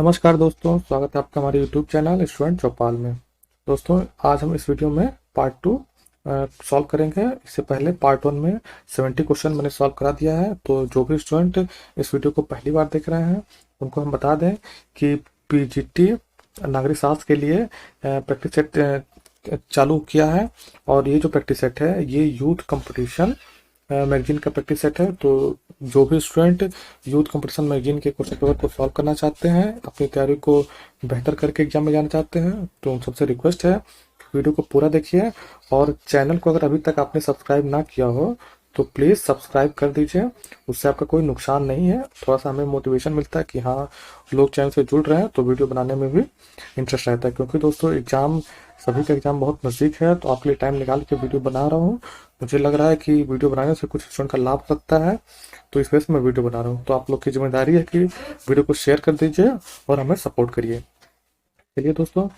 नमस्कार दोस्तों, स्वागत है आपका हमारे यूट्यूब चैनल स्टूडेंट चौपाल में। दोस्तों, आज हम इस वीडियो में पार्ट 2 सॉल्व करेंगे। इससे पहले पार्ट 1 में 70 क्वेश्चन मैंने सॉल्व करा दिया है। तो जो भी स्टूडेंट इस वीडियो को पहली बार देख रहे हैं उनको हम बता दें कि पीजीटी नागरिक शास्त्र के लिए प्रैक्टिस सेट चालू किया है। और ये जो प्रैक्टिस सेट है ये यूथ कंपटीशन मैगजीन का प्रैक्टिस सेट है। तो जो भी स्टूडेंट यूथ कंपटीशन मैगजीन के क्वेश्चन पेपर को सॉल्व करना चाहते हैं, अपनी तैयारी को बेहतर करके एग्जाम में जाना चाहते हैं, तो उन सबसे रिक्वेस्ट है वीडियो को पूरा देखिए। और चैनल को अगर अभी तक आपने सब्सक्राइब ना किया हो तो प्लीज़ सब्सक्राइब कर दीजिए। उससे आपका कोई नुकसान नहीं है, थोड़ा सा हमें मोटिवेशन मिलता है कि हाँ, लोग चैनल से जुड़ रहे हैं तो वीडियो बनाने में भी इंटरेस्ट रहता है। क्योंकि दोस्तों एग्जाम, सभी का एग्जाम बहुत नज़दीक है, तो आपके लिए टाइम निकाल के वीडियो बना रहा हूँ। मुझे लग रहा है कि वीडियो बनाने से कुछ स्टूडेंट का लाभ हो सकता है, तो इस वजह से मैं वीडियो बना रहा हूँ। तो आप लोग की जिम्मेदारी है कि वीडियो को शेयर कर दीजिए और हमें सपोर्ट करिए। चलिए दोस्तों,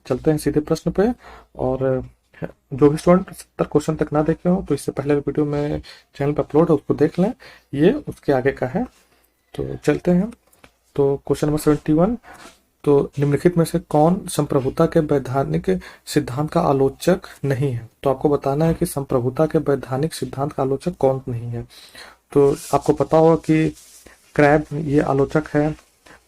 चलते हैं सीधे प्रश्न पे। और जो भी स्टूडेंट 70 क्वेश्चन तक ना देखे हो तो इससे पहले वीडियो में चैनल पर अपलोड है, उसको देख लें, ये उसके आगे का है। तो चलते हैं। तो क्वेश्चन नंबर 71, तो निम्नलिखित में से कौन संप्रभुता के वैधानिक सिद्धांत का आलोचक नहीं है? तो आपको बताना है कि संप्रभुता के वैधानिक सिद्धांत का आलोचक कौन नहीं है। तो आपको पता होगा कि क्रैब ये आलोचक है,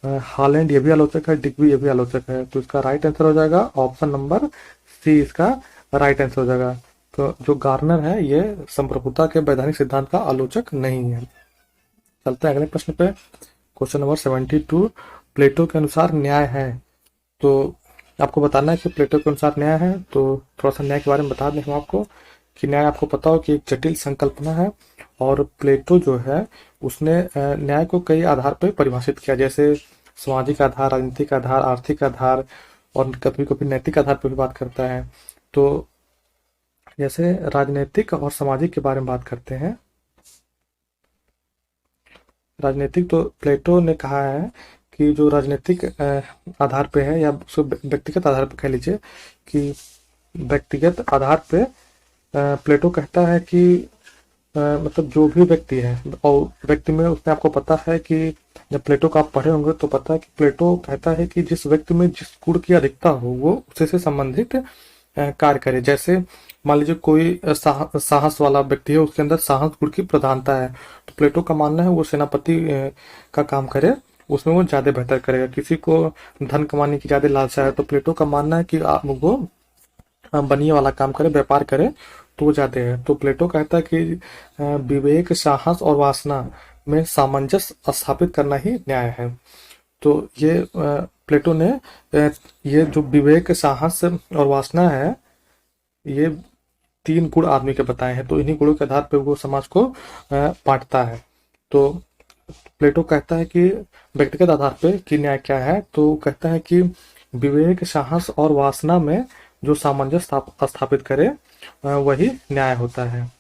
हालैंड ये भी आलोचक है, डिग्बी ये भी आलोचक है। तो इसका राइट आंसर हो जाएगा ऑप्शन नंबर सी, इसका राइट आंसर हो जाएगा। तो जो गार्नर है ये संप्रभुता के वैधानिक सिद्धांत का आलोचक नहीं है। चलते हैं अगले प्रश्न पे। क्वेश्चन नंबर 72, प्लेटो के अनुसार न्याय है। तो आपको बताना है कि प्लेटो के अनुसार न्याय है। तो थोड़ा सा न्याय के बारे में बता दें हम आपको कि न्याय, आपको पता हो कि एक जटिल संकल्पना है। और प्लेटो जो है उसने न्याय को कई आधार पर परिभाषित किया, जैसे सामाजिक आधार, राजनीतिक आधार, आर्थिक आधार, और कभी कभी नैतिक आधार पर भी बात करता है। तो जैसे राजनीतिक और सामाजिक के बारे में बात करते हैं। राजनीतिक, तो प्लेटो ने कहा है कि जो राजनीतिक आधार पे है, या उसको व्यक्तिगत आधार पे कह लीजिए, कि व्यक्तिगत आधार पे प्लेटो कहता है कि मतलब जो भी व्यक्ति है, और व्यक्ति में उसने, आपको पता है कि जब प्लेटो का आप पढ़े होंगे तो पता है कि प्लेटो कहता है कि जिस व्यक्ति में जिस गुण की अधिकता हो वो उसे से संबंधित कार्य करे। जैसे मान लीजिए कोई साहस वाला व्यक्ति है, उसके अंदर साहस गुण की प्रधानता है, तो प्लेटो का मानना है वो सेनापति का काम करे, उसमें वो ज्यादा बेहतर करेगा। किसी को धन कमाने की ज्यादा लालसा है तो प्लेटो का मानना है कि आप वो बनिए वाला काम करे, व्यापार करे, तो वो ज्यादा है। तो प्लेटो कहता है कि विवेक, साहस और वासना में सामंजस्य स्थापित करना ही न्याय है। तो ये प्लेटो ने ये जो विवेक, साहस और वासना है, ये 3 गुण आदमी के बताए हैं। तो इन्हीं गुणों के आधार पर वो समाज को बांटता है। तो प्लेटो कहता है कि व्यक्तिगत आधार पे कि न्याय क्या है, तो कहता है कि विवेक, साहस और वासना में जो सामंजस्य स्थापित करे वही न्याय होता है।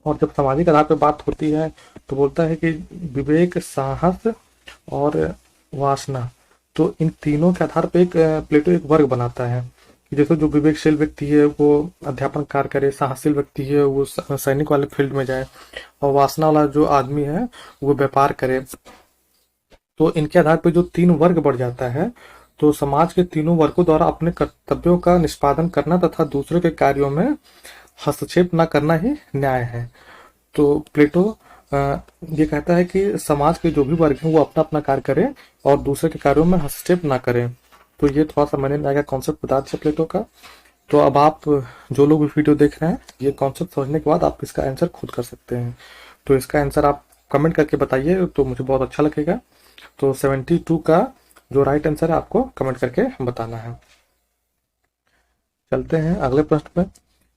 और जब सामाजिक आधार पर बात होती है तो बोलता है कि विवेक, साहस और वासना, तो इन तीनों के आधार पर एक प्लेटो एक वर्ग बनाता है। जैसे जो विवेकशील व्यक्ति है वो अध्यापन कार्य करे, साहसशील व्यक्ति है वो सैनिक वाले फील्ड में जाए, और वासना वाला जो आदमी है वो व्यापार करे। तो इनके आधार पर जो 3 वर्ग बढ़ जाता है, तो समाज के तीनों वर्गों द्वारा अपने कर्तव्यों का निष्पादन करना तथा दूसरे के कार्यों में हस्तक्षेप न करना ही न्याय है। तो प्लेटो ये कहता है कि समाज के जो भी वर्ग हैं वो अपना अपना कार्य करें और दूसरे के कार्यों में हस्तक्षेप ना करें। तो ये थोड़ा सा मैंने नया कॉन्सेप्ट बता दिया प्लेटो का। तो अब आप जो लोग भी वीडियो देख रहे हैं, ये कॉन्सेप्ट समझने के बाद आप इसका आंसर खुद कर सकते हैं। तो इसका आंसर आप कमेंट करके बताइए तो मुझे बहुत अच्छा लगेगा। तो 72 का जो राइट आंसर है आपको कमेंट करके बताना है। चलते हैं अगले प्रश्न पे।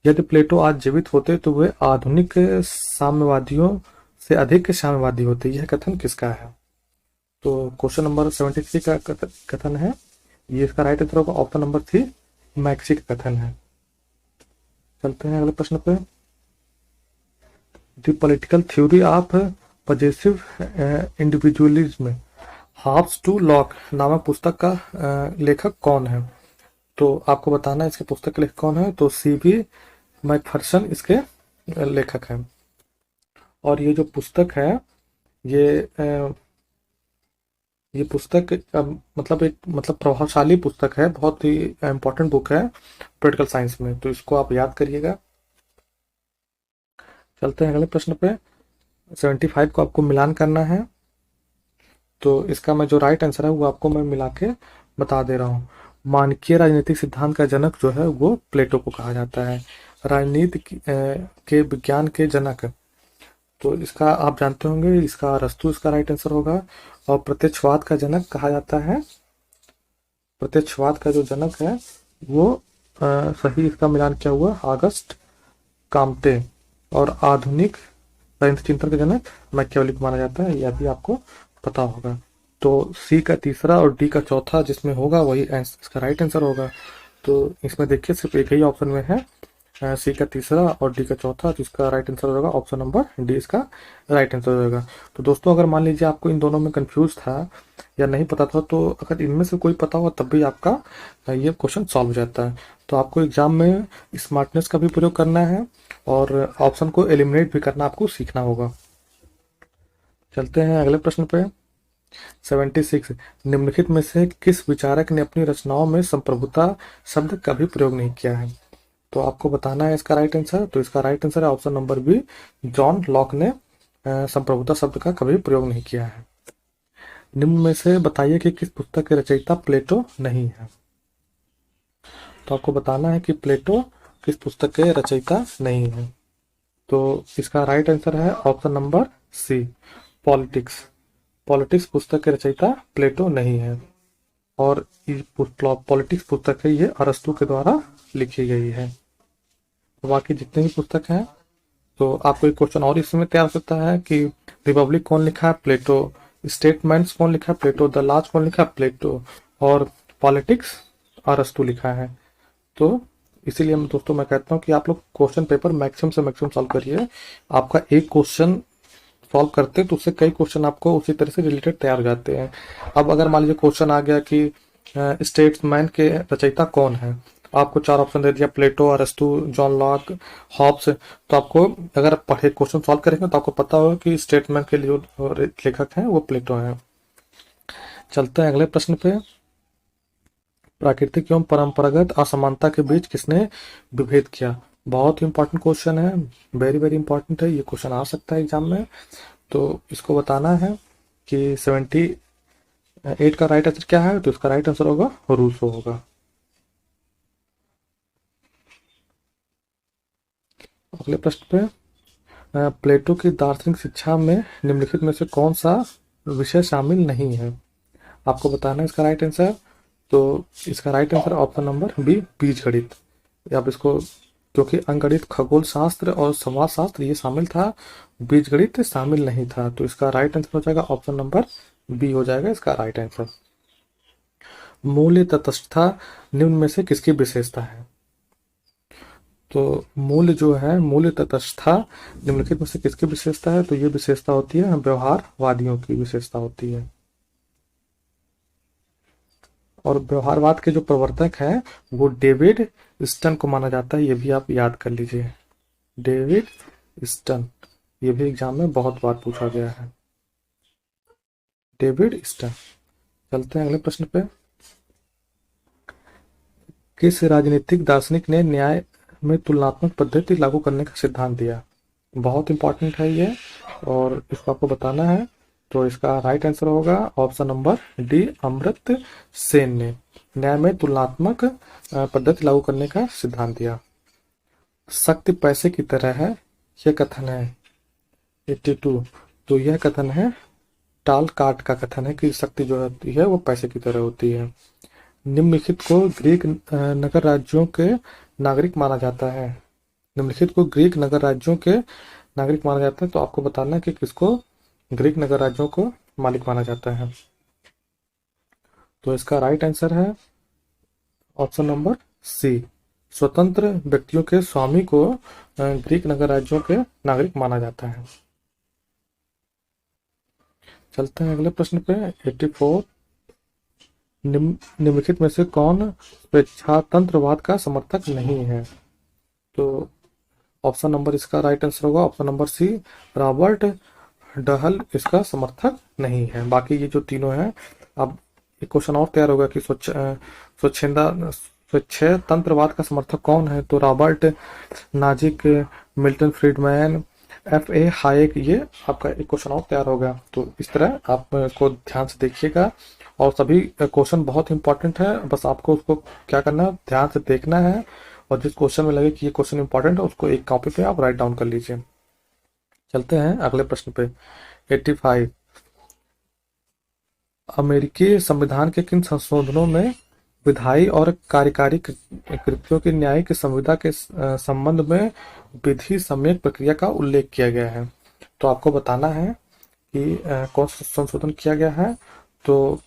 यदि प्लेटो आज जीवित होते तो वे आधुनिक साम्यवादियों से अधिक साम्यवादी होते, यह कथन किसका है? तो क्वेश्चन नंबर 73 का कथन है, ये इसका राइट आंसर होगा ऑप्शन नंबर 3, मैक्सी का कथन है। चलते हैं अगले प्रश्न पे। The political theory of possessive individualism Hobbes to Locke नामक पुस्तक का लेखक कौन है? तो आपको बताना है इसके पुस्तक के लेखक कौन है। तो सीवी मैकफर्सन इसके लेखक हैं। और ये जो पुस्तक है ये ये पुस्तक मतलब प्रभावशाली पुस्तक है, बहुत ही इम्पोर्टेंट बुक है पॉलिटिकल साइंस में, तो इसको आप याद करिएगा। चलते हैं अगले प्रश्न पे। 75 को आपको मिलान करना है, तो इसका मैं जो राइट आंसर है वो आपको मैं मिला के बता दे रहा हूँ। मानकीय राजनीतिक सिद्धांत का जनक जो है वो प्लेटो को कहा जाता है। राजनीति के विज्ञान के जनक, तो इसका आप जानते होंगे, इसका अरस्तु इसका राइट आंसर होगा। और प्रत्यक्षवाद का जनक कहा जाता है, प्रत्यक्षवाद का जो जनक है वो सही इसका मिलान क्या हुआ, अगस्त काम्टे। और आधुनिक राजनीतिक चिंतन का जनक मैकियावेली को माना जाता है, यह भी आपको पता होगा। तो सी का तीसरा और डी का चौथा जिसमें होगा वही इसका राइट आंसर होगा। तो इसमें देखिए सिर्फ एक ही ऑप्शन में है, सी का तीसरा और डी का चौथा, तो इसका राइट आंसर होगा ऑप्शन नंबर डी, इसका राइट आंसर होगा। तो दोस्तों अगर मान लीजिए आपको इन दोनों में कंफ्यूज था या नहीं पता था, तो अगर इनमें से कोई पता होगा तब भी आपका ये क्वेश्चन सॉल्व हो जाता है। तो आपको एग्जाम में स्मार्टनेस का भी प्रयोग करना है और ऑप्शन को एलिमिनेट भी करना आपको सीखना होगा। चलते हैं अगले प्रश्न पे। 76, निम्नलिखित में से किस विचारक ने अपनी रचनाओं में संप्रभुता शब्द का भी प्रयोग नहीं किया है? तो आपको बताना है इसका राइट आंसर। तो इसका राइट आंसर है option number B, John Locke ने संप्रभुता शब्द का कभी प्रयोग नहीं किया है। निम्न में से बताइए कि किस पुस्तक के रचयिता प्लेटो नहीं है? तो आपको बताना है कि प्लेटो किस पुस्तक के रचयिता नहीं है। तो इसका राइट आंसर है option number C, politics. Politics पुस्तक के रचयिता प्लेटो नहीं है, और पॉलिटिक्स पुस्तक है ये अरस्तु के द्वारा लिखी गई है। तो बाकी जितने भी पुस्तक हैं, तो आपको एक क्वेश्चन और इसमें तैयार हो सकता है कि रिपब्लिक कौन लिखा है? प्लेटो। स्टेटमेंट्स कौन लिखा है? प्लेटो। द लाज कौन लिखा है? प्लेटो। और पॉलिटिक्स अरस्तु लिखा है। तो इसीलिए दोस्तों मैं कहता हूँ कि आप लोग क्वेश्चन पेपर मैक्सिमम से मैक्सिमम सॉल्व करिए। आपका एक क्वेश्चन सॉल्व करते तो उससे कई क्वेश्चन आपको उसी तरह से रिलेटेड तैयार हो जाते हैं। अब अगर मान लीजिए क्वेश्चन आ गया कि स्टेट्समैन के रचयिता कौन है, आपको 4 ऑप्शन दे दिया, प्लेटो, अरस्तु, जॉन लॉक, हॉब्स, तो आपको अगर पढ़े क्वेश्चन सॉल्व करेंगे तो आपको पता होगा कि स्टेटमैन के लिए जो लेखक हैं वो प्लेटो हैं। चलते हैं अगले प्रश्न पे। प्राकृतिक एवं परंपरागत असमानता के बीच किसने विभेद किया? बहुत ही इंपॉर्टेंट क्वेश्चन है, वेरी वेरी इंपॉर्टेंट है, ये क्वेश्चन आ सकता है एग्जाम में। तो इसको बताना है कि 78 का राइट आंसर क्या है? तो इसका राइट आंसर होगा रूसो होगा। अगले प्रश्न पे, प्लेटो की दार्शनिक शिक्षा में निम्नलिखित में से कौन सा विषय शामिल नहीं है? आपको बताना है इसका राइट आंसर। तो इसका right answer option number B, बीजगणित। आप इसको, क्योंकि अंकगणित, खगोल शास्त्र और समाज शास्त्र ये शामिल था, बीजगणित शामिल नहीं था। तो इसका राइट आंसर हो जाएगा ऑप्शन नंबर बी हो जाएगा इसका राइट आंसर। मूल्य तटस्थता निम्न में से किसकी विशेषता है? तो मूल्य जो है, मूल्य तटस्थता निम्नलिखित में से किसकी विशेषता है? तो ये विशेषता होती है व्यवहारवादियों की विशेषता होती है। और व्यवहारवाद के जो प्रवर्तक हैं वो डेविड स्टन को माना जाता है, ये भी आप याद कर लीजिए, डेविड स्टन। ये भी एग्जाम में बहुत बार पूछा गया है, डेविड स्टन। चलते हैं अगले प्रश्न पे। किस राजनीतिक दार्शनिक ने न्याय में तुलनात्मक पद्धति लागू करने का सिद्धांत दिया? बहुत इंपॉर्टेंट है ये, और इसको आपको बताना है। तो इसका राइट आंसर होगा option number D, Amartya Sen ने न्याय में तुलनात्मक पद्धति लागू करने का सिद्धांत दिया। शक्ति पैसे की तरह है, यह कथन है 82। तो यह कथन है टाल काट का कथन है कि शक्ति जो होती है वो पैसे की तरह होती है। निम्नलिखित को ग्रीक नगर राज्यों के नागरिक माना जाता है। निम्नलिखित को ग्रीक नगर राज्यों के नागरिक माना जाता है। तो आपको बताना है कि किसको ग्रीक नगर राज्यों को मालिक माना जाता है। तो इसका राइट आंसर है ऑप्शन नंबर सी, स्वतंत्र व्यक्तियों के स्वामी को ग्रीक नगर राज्यों के नागरिक माना जाता है। चलते हैं अगले प्रश्न पे। 84, निम्नलिखित में से कौन स्वेच्छातंत्रवाद का समर्थक नहीं है? तो ऑप्शन नंबर इसका राइट आंसर होगा option number C, Robert Dahl इसका समर्थक नहीं है। बाकी ये जो तीनों हैं अब एक क्वेश्चन और तैयार होगा कि स्वच्छंदतंत्रवाद का समर्थक कौन है? तो रॉबर्ट नाजिक, मिल्टन फ्रीडमैन, F.A. हायेक, ये आपका एक क्वेश्चन और तैयार होगा। तो इस तरह आपको ध्यान से देखिएगा, और सभी क्वेश्चन बहुत इंपॉर्टेंट है, बस आपको उसको क्या करना है, ध्यान से देखना है, और जिस क्वेश्चन में लगे कि ये क्वेश्चन इंपॉर्टेंट है उसको एक कॉपी पे आप राइट डाउन कर लीजिए। चलते हैं अगले प्रश्न पे। 85, अमेरिकी संविधान के किन संशोधनों में विधायी और कार्यकारी कृत्यों की न्यायिक संविदा के संबंध में विधि सम्यक प्रक्रिया का उल्लेख किया गया है? तो आपको बताना है कि कौन सा संशोधन किया गया है। तो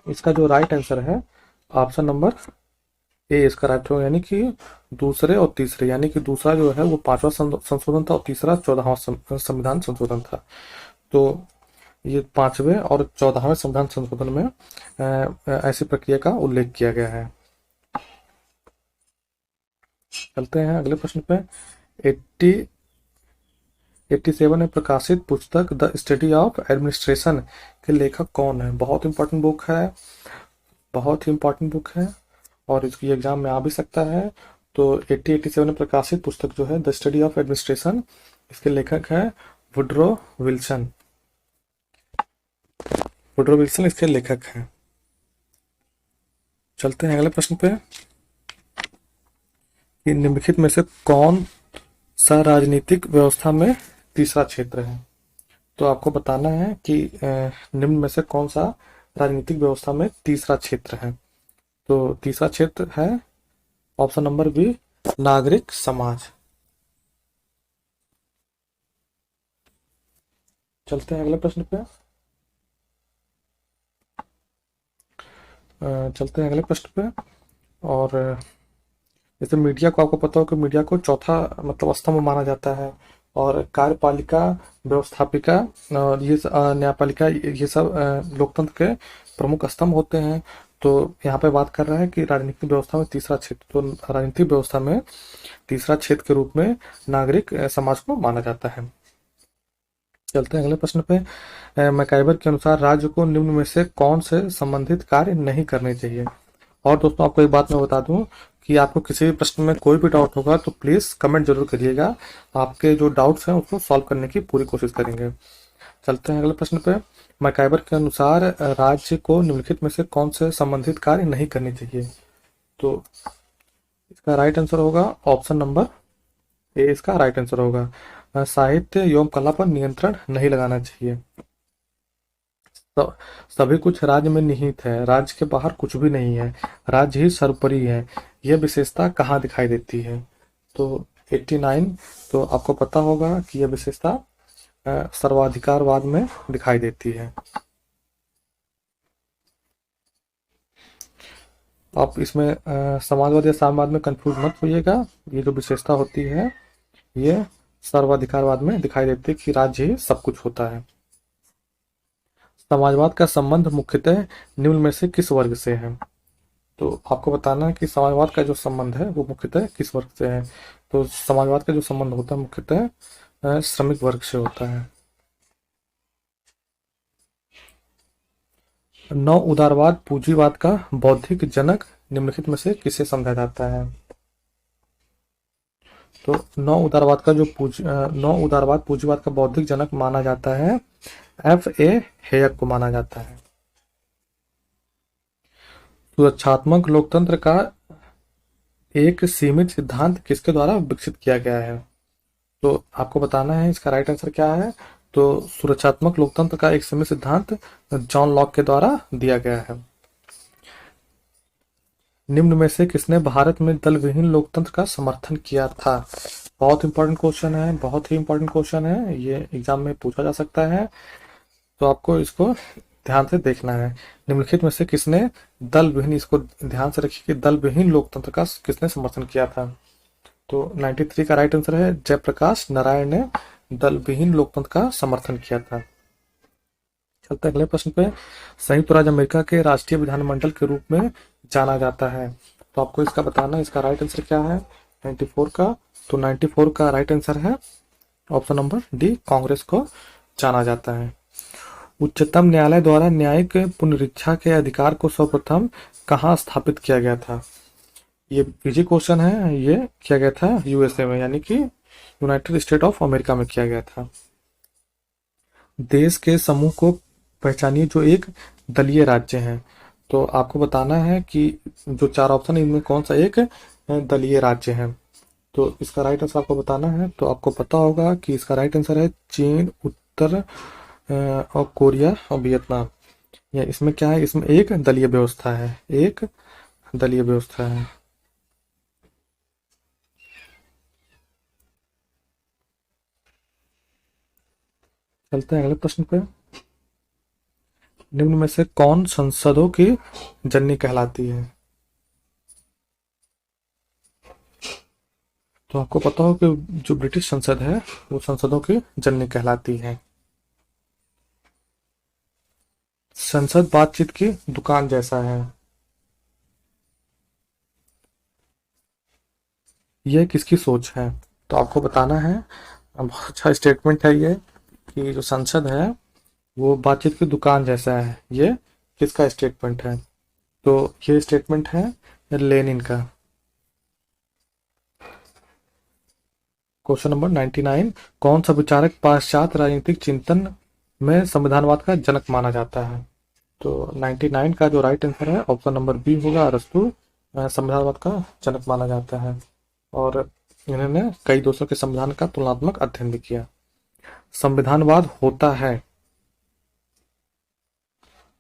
इसका जो राइट आंसर है ऑप्शन नंबर ए इसका राइट होगा, यानी कि दूसरे और तीसरे, यानी कि दूसरा जो है वो 5वां संशोधन था और तीसरा 14वां संविधान संशोधन था। तो ये 5वें और 14वें संविधान संशोधन में ऐसी प्रक्रिया का उल्लेख किया गया है। चलते हैं अगले प्रश्न पे। 87 में प्रकाशित पुस्तक द स्टडी ऑफ एडमिनिस्ट्रेशन के लेखक कौन है? बहुत इंपॉर्टेंट बुक है, बहुत ही इंपॉर्टेंट बुक है, और इसकी एग्जाम में आ भी सकता है। तो 87 में प्रकाशित पुस्तक जो है द स्टडी ऑफ एडमिनिस्ट्रेशन, इसके लेखक है वुड्रो विल्सन। वुड्रो विल्सन इसके लेखक हैं। चलते हैं अगले प्रश्न पे कि निम्नलिखित में से कौन सा राजनीतिक व्यवस्था में तीसरा क्षेत्र है? तो आपको बताना है कि निम्न में से कौन सा राजनीतिक व्यवस्था में तीसरा क्षेत्र है। तो तीसरा क्षेत्र है ऑप्शन नंबर बी, नागरिक समाज। चलते हैं अगले प्रश्न पे। चलते हैं अगले प्रश्न पे। और जैसे मीडिया को आपको पता हो कि मीडिया को चौथा मतलब स्तंभ माना जाता है, और कार्यपालिका, व्यवस्थापिका और ये न्यायपालिका, ये सब लोकतंत्र के प्रमुख स्तंभ होते हैं। तो यहाँ पे बात कर रहा है कि राजनीतिक व्यवस्था में तीसरा क्षेत्र, तो राजनीतिक व्यवस्था में तीसरा क्षेत्र के रूप में नागरिक समाज को माना जाता है। चलते हैं अगले प्रश्न पे। मैकाइबर के अनुसार राज्य को निम्न में से कौन से संबंधित कार्य नहीं करने चाहिए? और दोस्तों आपको एक बात मैं बता दूं कि आपको किसी भी प्रश्न में कोई भी डाउट होगा तो प्लीज कमेंट जरूर करिएगा, आपके जो डाउट्स हैं उसको सॉल्व करने की पूरी कोशिश करेंगे। चलते हैं अगले प्रश्न पे। मैकाइबर के अनुसार राज्य को निम्नलिखित में से कौन से संबंधित कार्य नहीं करने चाहिए? तो इसका राइट आंसर होगा ऑप्शन नंबर ए, इसका राइट आंसर होगा साहित्य एवं कला पर नियंत्रण नहीं लगाना चाहिए। तो सभी कुछ राज्य में निहित है, राज्य के बाहर कुछ भी नहीं है, राज्य ही सर्वोपरि है, यह विशेषता कहाँ दिखाई देती है? तो 89, तो आपको पता होगा कि यह विशेषता सर्वाधिकारवाद में दिखाई देती है। आप इसमें समाजवाद या साम्यवाद में कंफ्यूज मत होइएगा, ये जो विशेषता होती है ये सर्वाधिकारवाद में दिखाई देती है कि राज्य ही सब कुछ होता है। समाजवाद का संबंध मुख्यतः निम्न में से किस वर्ग से है? तो आपको बताना है कि समाजवाद का जो संबंध है वो मुख्यतः किस वर्ग से है। तो समाजवाद का जो संबंध होता है मुख्यतः श्रमिक वर्ग से होता है। नौ उदारवाद पूंजीवाद का बौद्धिक जनक निम्नलिखित में से किसे समझा जाता है? तो नौ उदारवाद पूंजीवाद का बौद्धिक जनक माना जाता है F.A. हेयक को माना जाता है। सुरक्षात्मक लोकतंत्र का एक सीमित सिद्धांत किसके द्वारा विकसित किया गया है? तो आपको बताना है इसका राइट आंसर क्या है। तो सुरक्षात्मक लोकतंत्र का एक सीमित सिद्धांत जॉन लॉक के द्वारा दिया गया है। निम्न में से किसने भारत में दल विहीन लोकतंत्र का समर्थन किया था? बहुत इंपॉर्टेंट क्वेश्चन है, बहुत ही इंपॉर्टेंट क्वेश्चन है, ये एग्जाम में पूछा जा सकता है, तो आपको इसको ध्यान से देखना है। निम्नलिखित में से किसने दल विहीन, इसको ध्यान से रखिए कि दल विहीन लोकतंत्र का किसने समर्थन किया था? तो 93 का राइट आंसर है जयप्रकाश नारायण ने दल विहीन लोकतंत्र का समर्थन किया था। चलते अगले प्रश्न पे। संयुक्त राज्य अमेरिका के राष्ट्रीय विधानमंडल के रूप में जाना जाता है, तो आपको इसका बताना है इसका राइट आंसर क्या है 94 का। तो 94 का राइट आंसर है ऑप्शन नंबर डी, कांग्रेस को जाना जाता है। उच्चतम न्यायालय द्वारा न्यायिक पुनरीक्षा के अधिकार को सर्वप्रथम कहाँ स्थापित किया गया था? ये इजी क्वेश्चन है। ये किया गया था यूएसए में, यानी कि यूनाइटेड स्टेट ऑफ अमेरिका में किया गया था। देश के समूह को पहचानिए जो एक दलीय राज्य हैं। तो आपको बताना है कि जो चार ऑप्शन है इनमें कौन सा एक दलीय राज्य है। तो इसका राइट आंसर आपको बताना है। तो आपको पता होगा कि इसका राइट आंसर है चीन, उत्तर और कोरिया और वियतनाम। या इसमें क्या है, इसमें एक दलीय व्यवस्था है, एक दलीय व्यवस्था है। चलते हैं अगले प्रश्न पे। निम्न में से कौन संसदों की जननी कहलाती है? तो आपको पता हो कि जो ब्रिटिश संसद है वो संसदों की जननी कहलाती है। संसद बातचीत की दुकान जैसा है, यह किसकी सोच है? तो आपको बताना है। बहुत अच्छा स्टेटमेंट है ये कि जो संसद है वो बातचीत की दुकान जैसा है। ये किसका स्टेटमेंट है? तो ये स्टेटमेंट है लेनिन का। क्वेश्चन नंबर 99, कौन सा विचारक पाश्चात्य राजनीतिक चिंतन में संविधानवाद का जनक माना जाता है? तो 99 का जो राइट आंसर है ऑप्शन नंबर बी होगा, अरस्तु संविधानवाद का जनक माना जाता है। और इन्होंने कई देशों के संविधान का तुलनात्मक अध्ययन भी किया। संविधानवाद होता है,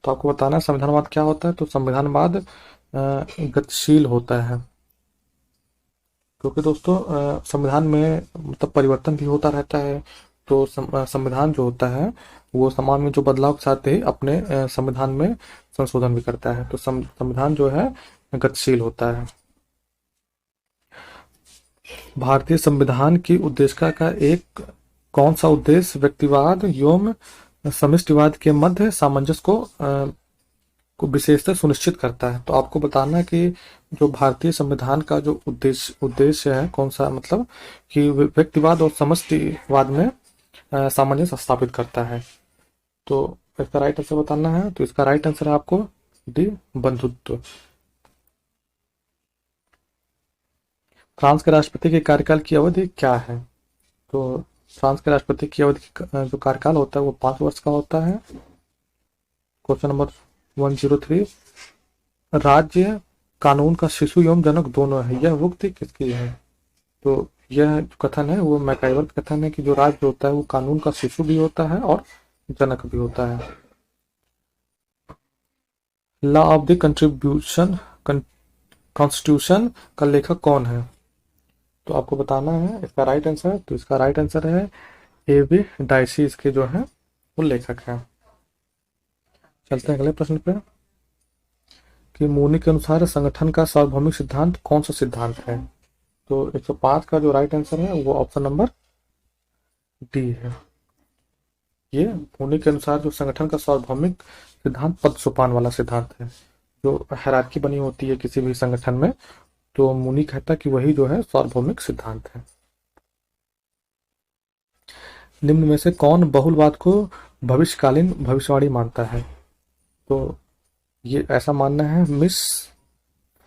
तो आपको बताना है संविधानवाद क्या होता है। तो संविधानवाद गतिशील होता है, क्योंकि दोस्तों संविधान में मतलब परिवर्तन भी होता रहता है। तो संविधान जो होता है वो समाज में जो बदलाव के साथ ही अपने संविधान में संशोधन भी करता है। तो संविधान जो है गतिशील होता है। भारतीय संविधान की उद्देशिका का एक कौन सा उद्देश्य व्यक्तिवाद एवं समष्टिवाद के मध्य सामंजस्य को विशेषता सुनिश्चित करता है? तो आपको बताना है कि जो भारतीय संविधान का जो उद्देश्य है कौन सा, मतलब कि व्यक्तिवाद और समष्टिवाद में सामंजस्य स्थापित करता है। तो इसका राइट आंसर बताना है। तो इसका राइट आंसर है आपको डी, बंधुत्व। फ्रांस के राष्ट्रपति के कार्यकाल की अवधि क्या है? तो फ्रांस के राष्ट्रपति की अवधि जो कार्यकाल होता है वो 5 वर्ष का होता है। क्वेश्चन नंबर 103, राज्य कानून का शिशु एवं जनक दोनों है, यह उक्ति किसकी है? तो यह जो कथन है वो मैकाइवर का कथन है कि जो राज्य होता है वो कानून का शिशु भी होता है और जनक भी होता है। Law of the contribution constitution का लेखक कौन है? तो आपको बताना है इसका राइट आंसर। तो इसका राइट आंसर है एवी डाइसी, इसके जो है वो लेखक है। चलते हैं अगले प्रश्न पे कि मूनी के अनुसार संगठन का सार्वभौमिक सिद्धांत कौन सा सिद्धांत है? तो 105 का जो राइट आंसर है वो ऑप्शन नंबर डी है। ये मूनी के अनुसार जो संगठन का सार्वभौमिक सिद्धांत पद सोपान वाला सिद्धांत है। जो हायरार्की बनी होती है किसी भी संगठन में, तो मूनी कहता है कि वही जो है सार्वभौमिक सिद्धांत है। निम्न में से कौन बहुलवाद को भविष्यकालीन भविष्यवाणी मानता है? तो ये ऐसा मानना है मिस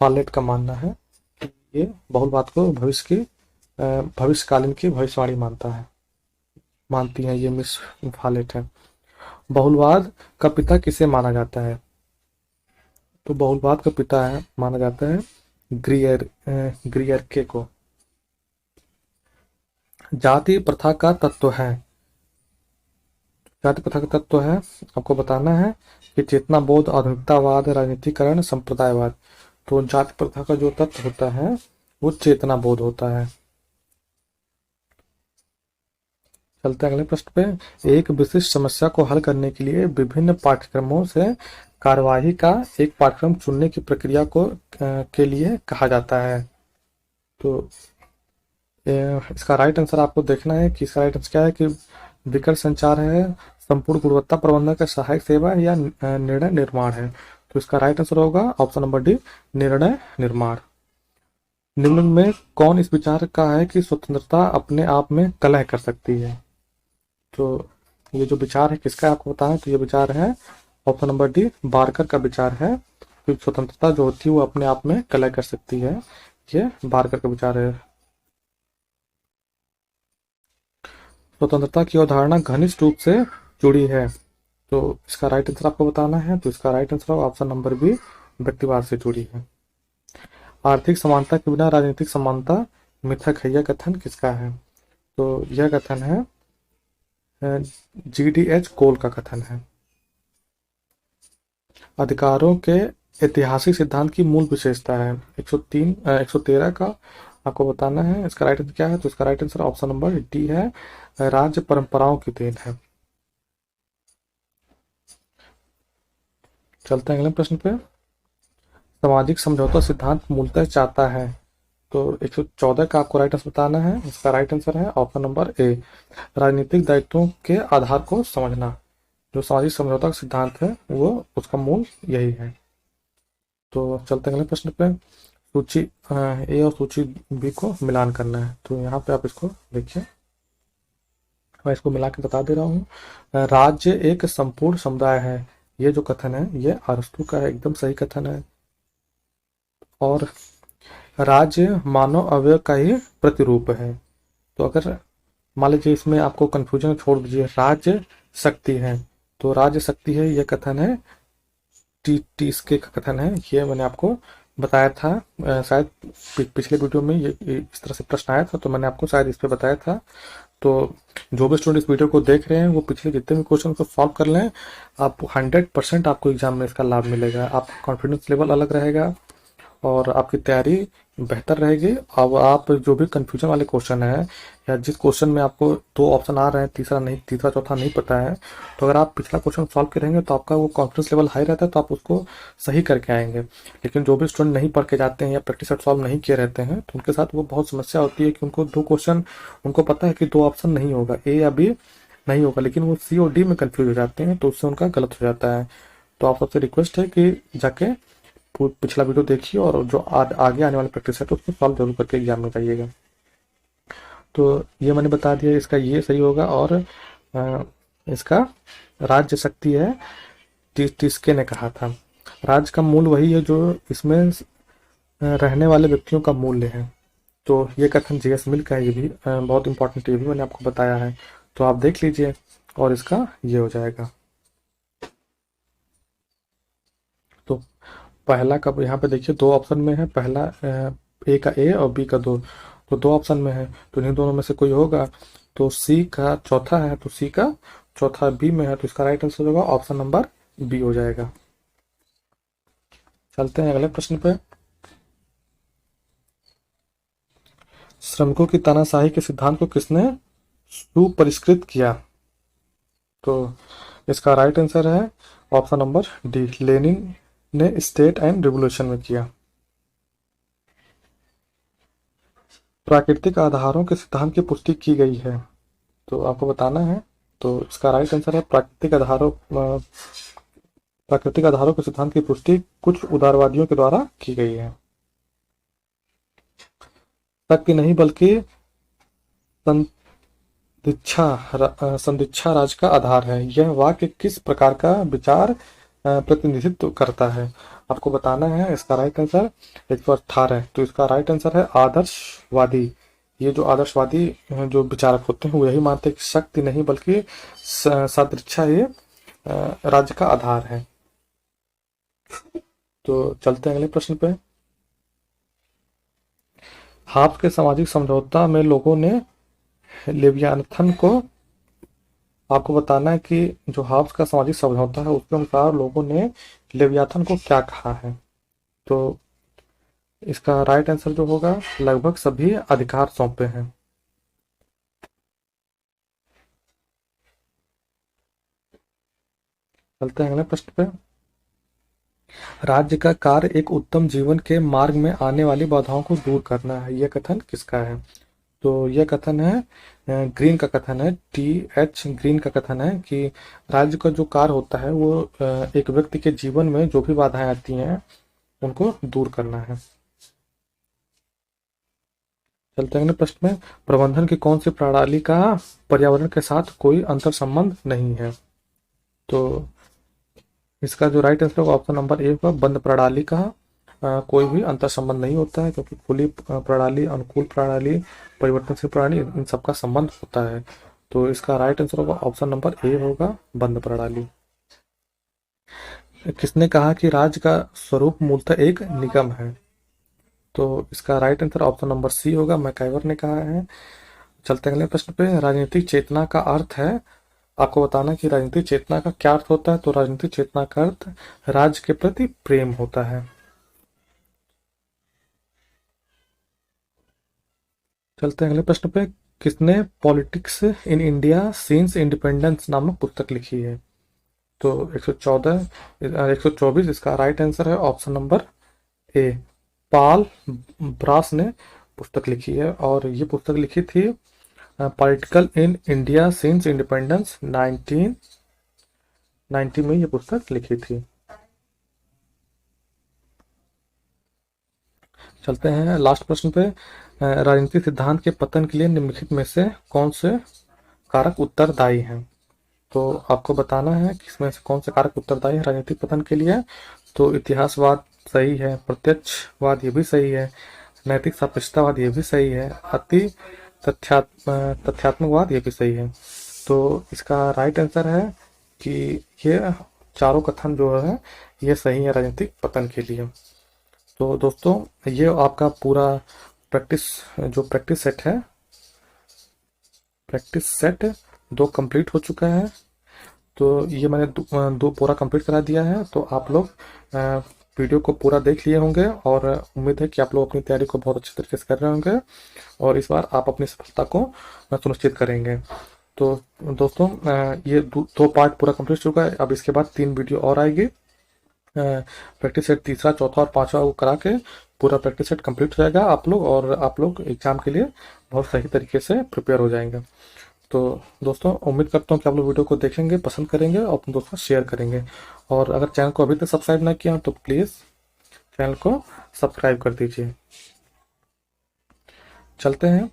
फॉलेट का मानना है कि ये बहुलवाद को भविष्यकालीन की भविष्यवाणी मानती है। ये मिस फॉलेट है। बहुलवाद का पिता किसे माना जाता है? तो बहुलवाद का पिता है माना जाता है ग्रियरके को। जाति प्रथा का तत्व है, जाति प्रथा का तत्व है आपको बताना है कि चेतना बोध, आधुनिकतावाद, राजनीतिकरण, संप्रदायवाद। तो जाति प्रथा का जो तत्व होता है वो चेतना बोध होता है। चलते हैं अगले प्रश्न पे। एक विशिष्ट समस्या को हल करने के लिए विभिन्न पाठ्यक्रमों से कार्यवाही का एक पाठ्यक्रम चुनने की प्रक्रिया को के लिए कहा जाता है। तो इसका राइट आंसर आपको देखना है कि इसका राइट आंसर क्या है कि विकट संचार है, संपूर्ण गुणवत्ता प्रबंधन का सहायक सेवा है या निर्णय निर्माण है। तो इसका राइट आंसर होगा ऑप्शन नंबर डी, निर्णय निर्माण। निम्न में कौन इस विचार का है कि स्वतंत्रता अपने आप में कलह कर सकती है? तो ये जो विचार है किसका है आपको बताना है, तो ये विचार है ऑप्शन नंबर डी, बारकर का विचार है। क्योंकि स्वतंत्रता जो होती है वो अपने आप में कलह कर सकती है, ये बारकर का विचार है। स्वतंत्रता की अवधारणा घनिष्ठ रूप से जुड़ी है, तो इसका राइट आंसर आपको बताना है। तो इसका right answer option number B, व्यक्तिवाद से जुड़ी है। आर्थिक समानता के बिना राजनीतिक समानता मिथक है, यह कथन किसका है? तो यह कथन है GDH कोल का कथन है। अधिकारों के ऐतिहासिक सिद्धांत की मूल विशेषता है, 113 का आपको बताना है। इसका राइट आंसर क्या है? तो इसका right answer option number D है, राज्य परंपराओं की देन है। चलते हैं अगले प्रश्न पे। सामाजिक समझौता सिद्धांत मूलतः चाहता है, तो 114 का आपको राइट आंसर बताना है। इसका राइट आंसर है ऑप्शन नंबर ए, राजनीतिक दायित्वों के आधार को समझना। जो सामाजिक समझौता का सिद्धांत है वो उसका मूल यही है। तो चलते हैं अगले प्रश्न पे। सूची ए और सूची बी को मिलान करना है, तो यहाँ पे आप इसको देखिए, मैं इसको मिला के बता दे रहा हूँ। राज्य एक संपूर्ण समुदाय है, ये जो कथन है ये अरस्तू का है, एकदम सही कथन है। और राज्य मानव अवयव का ही प्रतिरूप है। तो अगर मान लीजिए इसमें आपको कंफ्यूजन छोड़ दीजिए, राज्य शक्ति है, तो राज्य शक्ति है ये कथन है टीस्के का कथन है, ये मैंने आपको बताया था। शायद पिछले वीडियो में ये इस तरह से प्रश्न आया था, तो मैंने आपको शायद इस पे बताया था। तो जो भी स्टूडेंट इस वीडियो को देख रहे हैं वो पिछले जितने भी क्वेश्चन को सॉल्व कर लें, आप 100% आपको एग्जाम में इसका लाभ मिलेगा। आपका कॉन्फिडेंस लेवल अलग रहेगा और आपकी तैयारी बेहतर रहेगी। अब आप जो भी कंफ्यूजन वाले क्वेश्चन है, या जिस क्वेश्चन में आपको 2 ऑप्शन आ रहे हैं, तीसरा चौथा नहीं पता है, तो अगर आप पिछला क्वेश्चन सॉल्व करेंगे तो आपका वो कॉन्फिडेंस लेवल हाई रहता है, तो आप उसको सही करके आएंगे। लेकिन जो भी स्टूडेंट नहीं पढ़ के जाते हैं या प्रैक्टिस सेट सॉल्व नहीं किए रहते हैं, तो उनके साथ वो बहुत समस्या होती है कि उनको 2 क्वेश्चन, उनको पता है कि 2 ऑप्शन नहीं होगा, ए या बी नहीं होगा, लेकिन वो सी और डी में कंफ्यूज हो जाते हैं, तो उससे उनका गलत हो जाता है। तो आप सबसे रिक्वेस्ट है कि जाके पिछला वीडियो देखिए और जो आगे आने वाले प्रैक्टिस है तो उसको सॉल्व जरूर करके एग्जाम में जाइएगा। तो ये मैंने बता दिया, इसका ये सही होगा। और इसका राज्य शक्ति है, टिस्के ने कहा था। राज्य का मूल वही है जो इसमें रहने वाले व्यक्तियों का मूल्य है। तो ये कथन JS मिल का है, ये भी बहुत इंपॉर्टेंट, ये भी मैंने आपको बताया है, तो आप देख लीजिए और इसका ये हो जाएगा। तो पहला का यहाँ पे देखिए 2 ऑप्शन में है, पहला ए का ए और बी का 2, तो 2 ऑप्शन में है, तो इन्हीं दोनों में से कोई होगा। तो सी का चौथा है, तो सी का चौथा बी में है, तो इसका राइट आंसर होगा ऑप्शन नंबर बी हो जाएगा। चलते हैं अगले प्रश्न पे। श्रमिकों की तानाशाही के सिद्धांत को किसने सुपरिष्कृत किया? तो इसका राइट आंसर है ऑप्शन नंबर डी, लेनिन ने स्टेट एंड रिवोल्यूशन में किया। प्राकृतिक आधारों के सिद्धांत की पुष्टि की गई है, तो आपको बताना है। तो इसका राइट आंसर है प्राकृतिक आधारों के सिद्धांत की पुष्टि कुछ उदारवादियों के द्वारा की गई है। शक्ति नहीं बल्कि संदिग्धा राज का आधार है, यह वाक्य किस प्रकार का विचार प्रतिनिधित्व करता है? आपको बताना है। इसका राइट आंसर 118 है, तो इसका राइट आंसर है आदर्शवादी। ये जो आदर्शवादी जो विचारक होते हैं वो यही मानते हैं कि शक्ति नहीं बल्कि सदिच्छा ही राज्य का आधार है। तो चलते हैं अगले प्रश्न पे। हाफ के सामाजिक समझौता में लोगों ने लेवियाथन को, आपको बताना है कि जो हाब्स का सामाजिक समझौता है उसके अनुसार लोगों ने लेवियाथन को क्या कहा है? तो इसका राइट आंसर जो होगा, लगभग सभी अधिकार सौंपे हैं। चलते हैं अगले प्रश्न पे। राज्य का कार्य एक उत्तम जीवन के मार्ग में आने वाली बाधाओं को दूर करना है, यह कथन किसका है? तो यह कथन है ग्रीन का कथन है, TH ग्रीन का कथन है कि राज्य का जो कार्य होता है वो एक व्यक्ति के जीवन में जो भी बाधाएं आती हैं उनको दूर करना है। चलते हैं अगले प्रश्न में। प्रबंधन की कौन सी प्रणाली का पर्यावरण के साथ कोई अंतर संबंध नहीं है? तो इसका जो राइट आंसर होगा ऑप्शन नंबर ए होगा, बंद प्रणाली का कोई भी अंतर संबंध नहीं होता है, क्योंकि खुली प्रणाली, अनुकूल प्रणाली, परिवर्तनशील प्रणाली, इन सबका संबंध होता है। तो इसका राइट आंसर होगा ऑप्शन नंबर ए होगा, बंद प्रणाली। किसने कहा कि राज्य का स्वरूप मूलतः एक निगम है? तो इसका right answer option number C होगा, मैकाइवर ने कहा है। चलते हैं अगले प्रश्न पे। राजनीतिक चेतना का अर्थ है, आपको बताना कि राजनीतिक चेतना का क्या अर्थ होता है। तो राजनीतिक चेतना का अर्थ राज्य के प्रति प्रेम होता है। चलते हैं अगले प्रश्न पे। किसने politics in India since independence नामक पुस्तक लिखी है? तो 114 124 इसका राइट आंसर है option number A, Paul Brass ने पुस्तक लिखी है, और ये पुस्तक लिखी थी politics in India since independence 1990 में ये पुस्तक लिखी थी। चलते हैं लास्ट प्रश्न पे। राजनीतिक सिद्धांत के पतन के लिए निम्नलिखित में से कौन से कारक उत्तरदायी हैं? तो आपको बताना है कि इसमें से कौन से कारक उत्तरदायी है राजनीतिक पतन के लिए। तो इतिहासवाद सही है, प्रत्यक्षवाद ये भी सही है, नैतिक सापेक्षतावाद ये भी सही है, अति तथ्यात्मकवाद ये भी सही है। तो इसका राइट आंसर है कि ये चारों कथन जो है ये सही है राजनीतिक पतन के लिए। तो दोस्तों ये आपका पूरा प्रैक्टिस सेट है, प्रैक्टिस सेट 2 कंप्लीट हो चुका है। तो ये मैंने दो पूरा कंप्लीट करा दिया है। तो आप लोग वीडियो को पूरा देख लिए होंगे, और उम्मीद है कि आप लोग अपनी तैयारी को बहुत अच्छे तरीके से कर रहे होंगे, और इस बार आप अपनी सफलता को सुनिश्चित करेंगे। तो दोस्तों ये दो पार्ट पूरा कंप्लीट हो चुका है। अब इसके बाद 3 वीडियो और आएगी। प्रैक्टिस सेट तीसरा, चौथा और पांचवा को करा के पूरा प्रैक्टिस सेट कंप्लीट हो जाएगा आप लोग, और आप लोग एग्जाम के लिए बहुत सही तरीके से प्रिपेयर हो जाएंगे। तो दोस्तों उम्मीद करता हूँ कि आप लोग वीडियो को देखेंगे, पसंद करेंगे और अपने दोस्तों को शेयर करेंगे। और अगर चैनल को अभी तक सब्सक्राइब ना किया तो प्लीज़ चैनल को सब्सक्राइब कर दीजिए। चलते हैं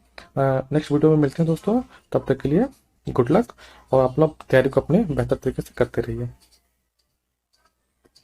नेक्स्ट वीडियो में मिलते हैं दोस्तों। तब तक के लिए गुड लक, और आप लोग तैयारी को अपने बेहतर तरीके से करते रहिए।